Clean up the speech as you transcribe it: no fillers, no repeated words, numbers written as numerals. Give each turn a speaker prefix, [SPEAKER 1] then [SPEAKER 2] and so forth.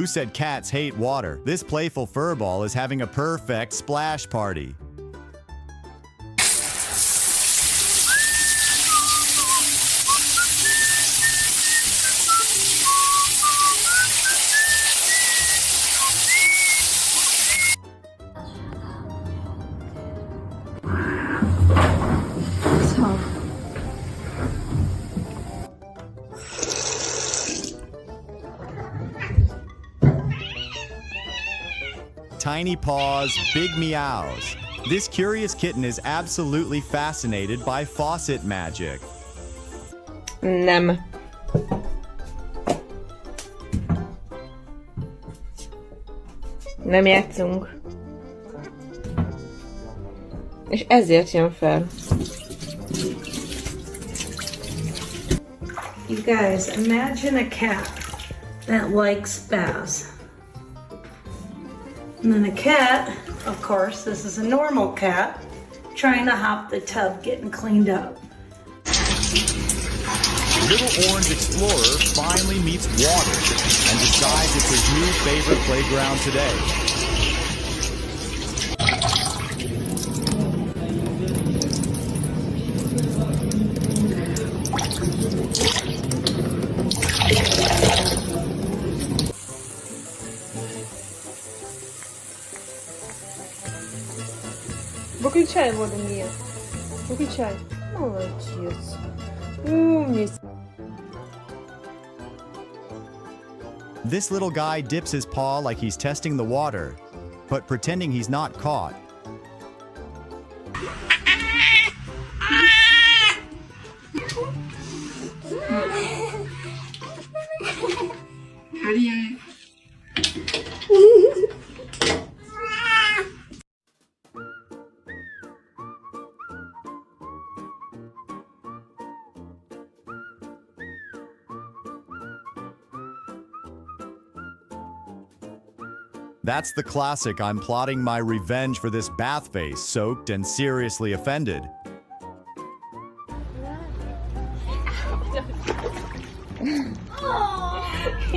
[SPEAKER 1] said cats hate water? This playful furball is having a perfect splash party. Tiny paws, big meows. This curious kitten is absolutely fascinated by faucet magic.
[SPEAKER 2] Nem. Nem játszunk. És ezért jön fel.
[SPEAKER 3] You guys, imagine a cat that likes baths. And then a cat, of course, this is a normal cat, trying to hop the tub, getting cleaned up.
[SPEAKER 1] Little orange explorer finally meets water and decides it's his new favorite playground today.
[SPEAKER 2] Выключай воду, Мия. Выключай. Молодец. Умница.
[SPEAKER 1] This little guy dips his paw like he's testing the water, but pretending he's not caught.
[SPEAKER 3] How do you...
[SPEAKER 1] That's the classic I'm plotting my revenge for this bath face, soaked and seriously offended.